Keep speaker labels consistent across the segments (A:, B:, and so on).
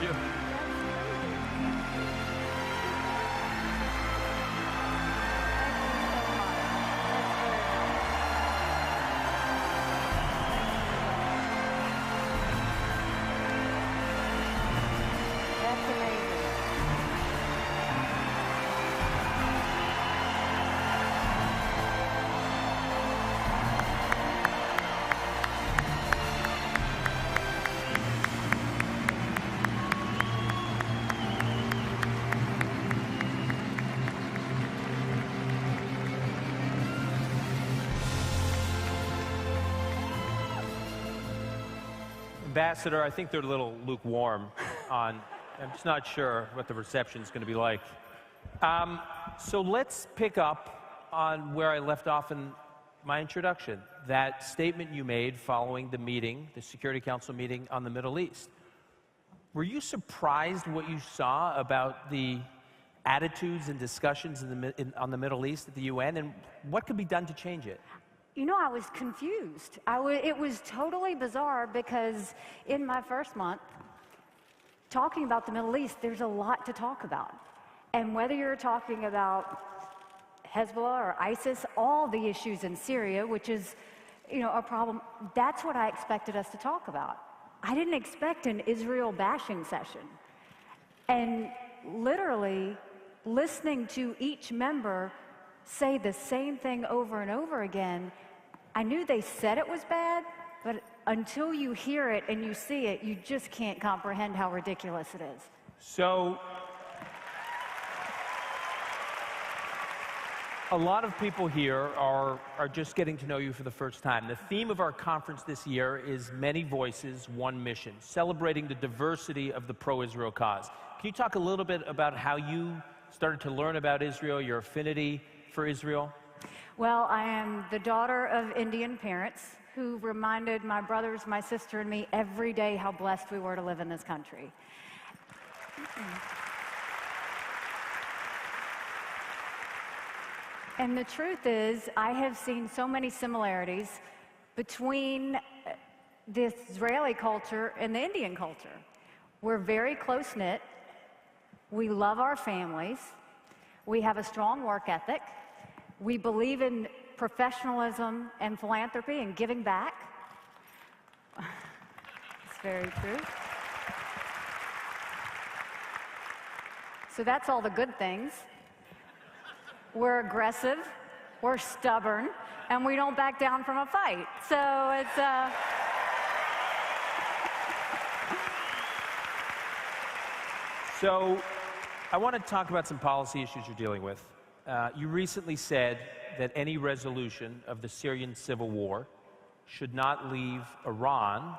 A: you.
B: That's amazing.
A: Ambassador, I think they're a little lukewarm on, I'm just not sure what the reception is going to be like. So let's pick up on where I left off in my introduction, that statement you made following the meeting, the Security Council meeting on the Middle East. Were you surprised what you saw about the attitudes and discussions on the Middle East at the UN, and what could be done to change it?
B: You know, I was confused. It was totally bizarre because in my first month, talking about the Middle East, there's a lot to talk about. And whether you're talking about Hezbollah or ISIS, all the issues in Syria, which is, you know, a problem, that's what I expected us to talk about. I didn't expect an Israel bashing session. And literally listening to each member say the same thing over and over again, I knew they said it was bad, but until you hear it and you see it, you just can't comprehend how ridiculous it is.
A: So, a lot of people here are just getting to know you for the first time. The theme of our conference this year is Many Voices, One Mission, celebrating the diversity of the pro-Israel cause. Can you talk a little bit about how you started to learn about Israel, your affinity for Israel?
B: Well, I am the daughter of Indian parents who reminded my brothers, my sister, and me every day how blessed we were to live in this country. And the truth is, I have seen so many similarities between the Israeli culture and the Indian culture. We're very close-knit. We love our families. We have a strong work ethic. We believe in professionalism and philanthropy and giving back. It's very true. So that's all the good things. We're aggressive, we're stubborn, and we don't back down from a fight. So it's
A: So I want to talk about some policy issues you're dealing with. You recently said that any resolution of the Syrian civil war should not leave Iran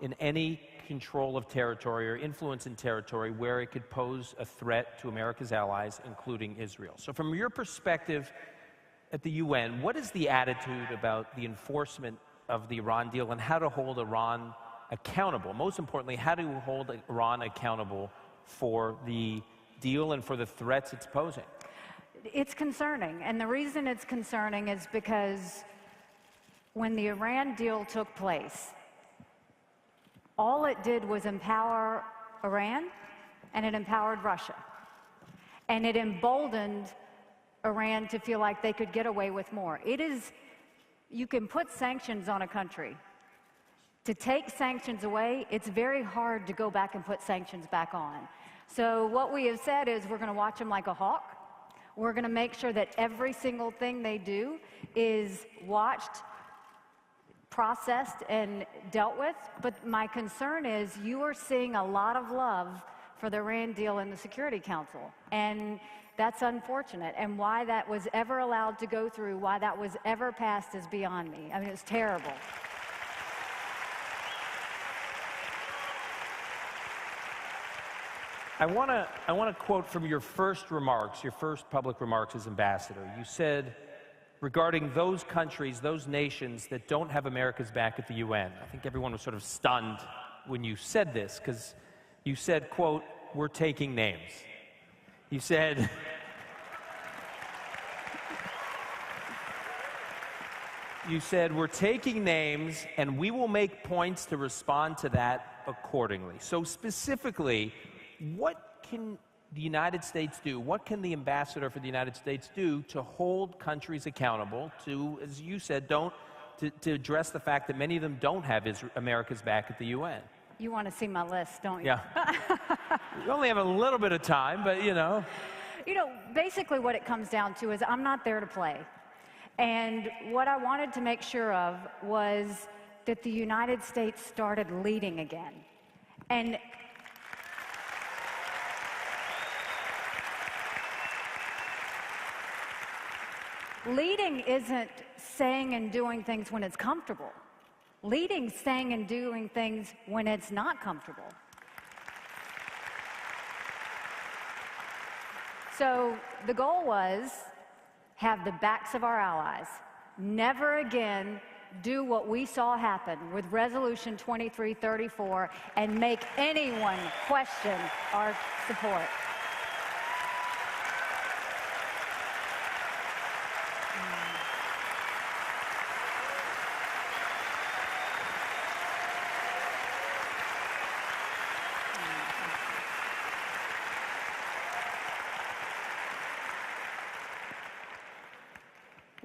A: in any control of territory or influence in territory where it could pose a threat to America's allies, including Israel. So from your perspective at the UN, what is the attitude about the enforcement of the Iran deal and how to hold Iran accountable? Most importantly, how to hold Iran accountable for the deal and for the threats it's posing?
B: It's concerning, and the reason it's concerning is because when the Iran deal took place, all it did was empower Iran, and it empowered Russia. And it emboldened Iran to feel like they could get away with more. You can put sanctions on a country. To take sanctions away, it's very hard to go back and put sanctions back on. So what we have said is we're going to watch them like a hawk. We're going to make sure that every single thing they do is watched, processed, and dealt with. But my concern is you are seeing a lot of love for the Iran deal in the Security Council. And that's unfortunate. And why that was ever allowed to go through, why that was ever passed is beyond me. I mean, it's terrible.
A: I want to quote from your first remarks, your first public remarks as ambassador. You said, regarding those countries, those nations that don't have America's back at the UN. I think everyone was sort of stunned when you said this, because you said, quote, "We're taking names." You said, "We're taking names, and we will make points to respond to that accordingly. So specifically, what can the United States do? What can the ambassador for the United States do to hold countries accountable to, as you said, to address the fact that many of them don't have America's back at the UN?
B: You want to see my list, don't you?
A: Yeah. We only have a little bit of time, but
B: You know, basically what it comes down to is I'm not there to play. And what I wanted to make sure of was that the United States started leading again. And leading isn't saying and doing things when it's comfortable. Leading's saying and doing things when it's not comfortable. So the goal was have the backs of our allies. Never again do what we saw happen with Resolution 2334 and make anyone question our support.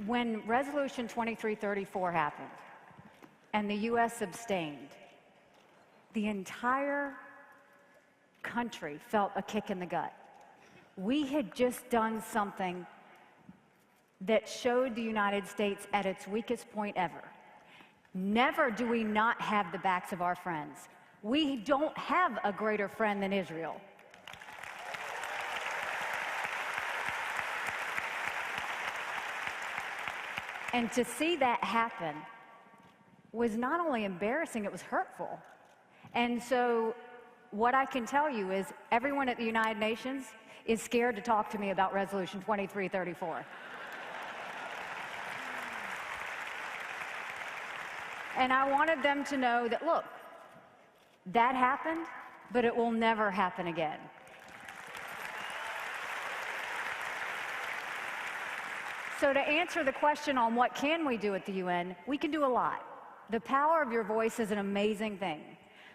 B: When Resolution 2334 happened and the U.S. abstained, the entire country felt a kick in the gut. We had just done something that showed the United States at its weakest point ever. Never do we not have the backs of our friends. We don't have a greater friend than Israel. And to see that happen was not only embarrassing, it was hurtful. And so what I can tell you is everyone at the United Nations is scared to talk to me about Resolution 2334. And I wanted them to know that, look, that happened, but it will never happen again. So to answer the question on what can we do at the UN, we can do a lot. The power of your voice is an amazing thing.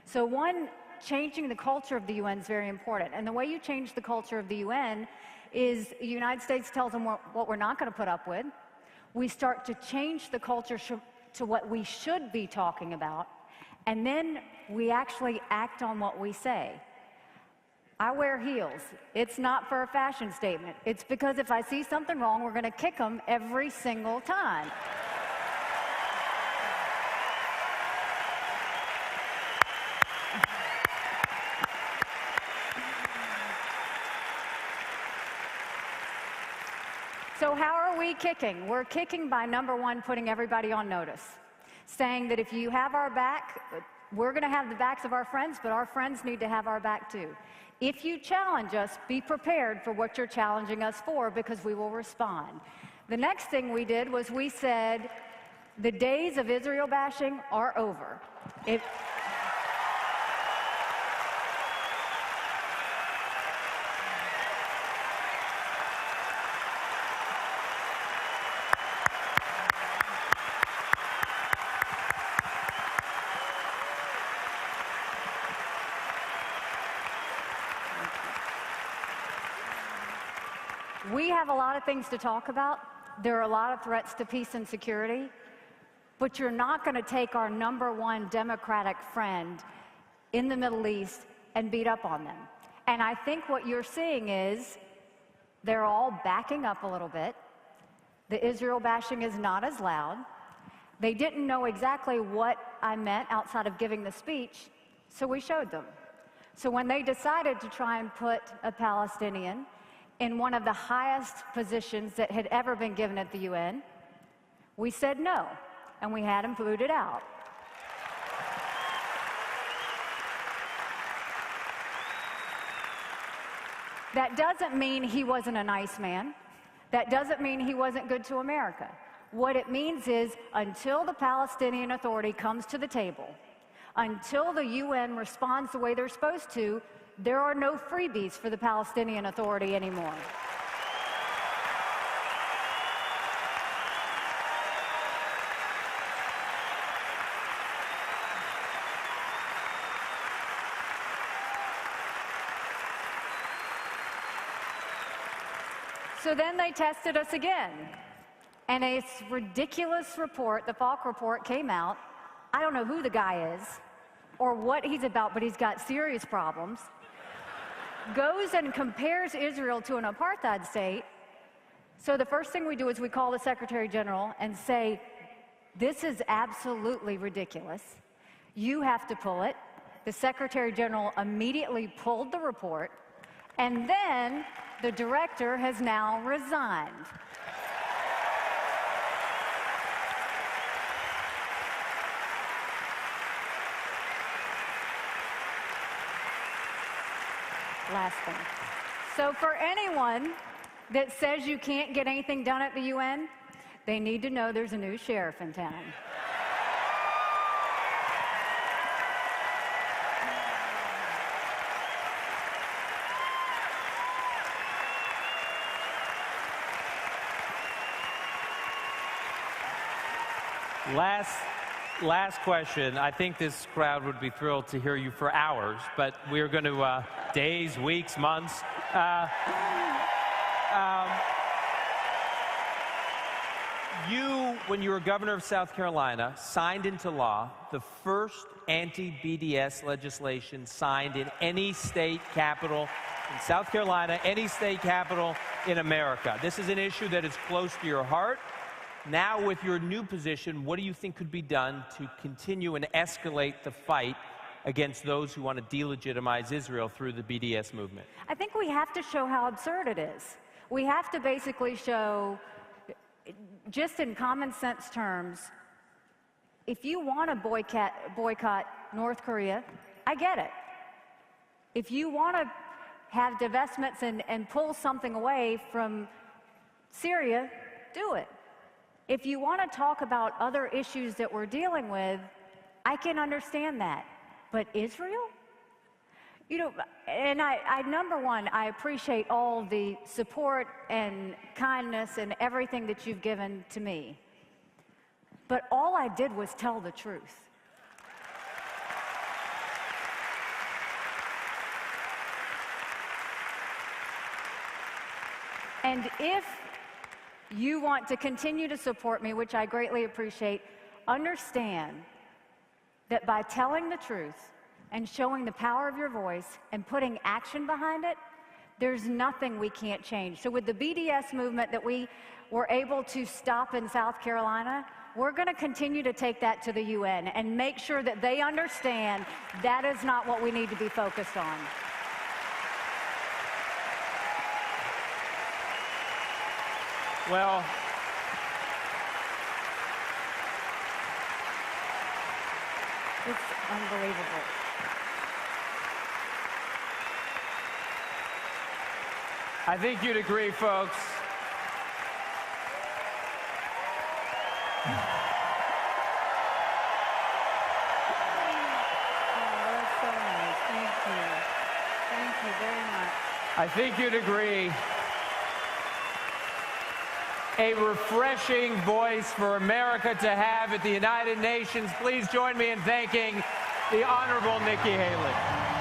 B: So one, changing the culture of the UN is very important. And the way you change the culture of the UN is the United States tells them what we're not going to put up with. We start to change the culture to what we should be talking about. And then we actually act on what we say. I wear heels. It's not for a fashion statement. It's because if I see something wrong, we're going to kick them every single time. So how are we kicking? We're kicking by, number one, putting everybody on notice, saying that if you have our back, we're going to have the backs of our friends, but our friends need to have our back too. If you challenge us, be prepared for what you're challenging us for, because we will respond. The next thing we did was we said, the days of Israel bashing are over. We have a lot of things to talk about. There are a lot of threats to peace and security, but you're not going to take our number one democratic friend in the Middle East and beat up on them. And I think what you're seeing is they're all backing up a little bit. The Israel bashing is not as loud. They didn't know exactly what I meant outside of giving the speech, so we showed them. So when they decided to try and put a Palestinian in one of the highest positions that had ever been given at the UN, we said no, and we had him booted out. That doesn't mean he wasn't a nice man. That doesn't mean he wasn't good to America. What it means is until the Palestinian Authority comes to the table, until the UN responds the way they're supposed to, there are no freebies for the Palestinian Authority anymore. So then they tested us again. And a ridiculous report, the Falk report, came out. I don't know who the guy is or what he's about, but he's got serious problems. Goes and compares Israel to an apartheid state. So the first thing we do is we call the Secretary General and say, this is absolutely ridiculous. You have to pull it. The Secretary General immediately pulled the report, and then the director has now resigned. Last thing. So for anyone that says you can't get anything done at the UN, they need to know there's a new sheriff in town.
A: Last question. I think this crowd would be thrilled to hear you for hours, but we're going to, days, weeks, months. You, when you were governor of South Carolina, signed into law the first anti-BDS legislation signed in any state capital in South Carolina, any state capital in America. This is an issue that is close to your heart. Now, with your new position, what do you think could be done to continue and escalate the fight against those who want to delegitimize Israel through the BDS movement?
B: I think we have to show how absurd it is. We have to basically show, just in common sense terms, if you want to boycott North Korea, I get it. If you want to have divestments and pull something away from Syria, do it. If you want to talk about other issues that we're dealing with, I can understand that. But Israel? You know, and number one, I appreciate all the support and kindness and everything that you've given to me. But all I did was tell the truth. And if you want to continue to support me, which I greatly appreciate, understand that by telling the truth and showing the power of your voice and putting action behind it, there's nothing we can't change. So with the BDS movement that we were able to stop in South Carolina, we're going to continue to take that to the UN and make sure that they understand that is not what we need to be focused on.
A: Well,
B: it's unbelievable.
A: I think you'd agree, folks.
B: Oh, that's so nice. Thank you. Thank you very much.
A: I think you'd agree. A refreshing voice for America to have at the United Nations. Please join me in thanking the Honorable Nikki Haley.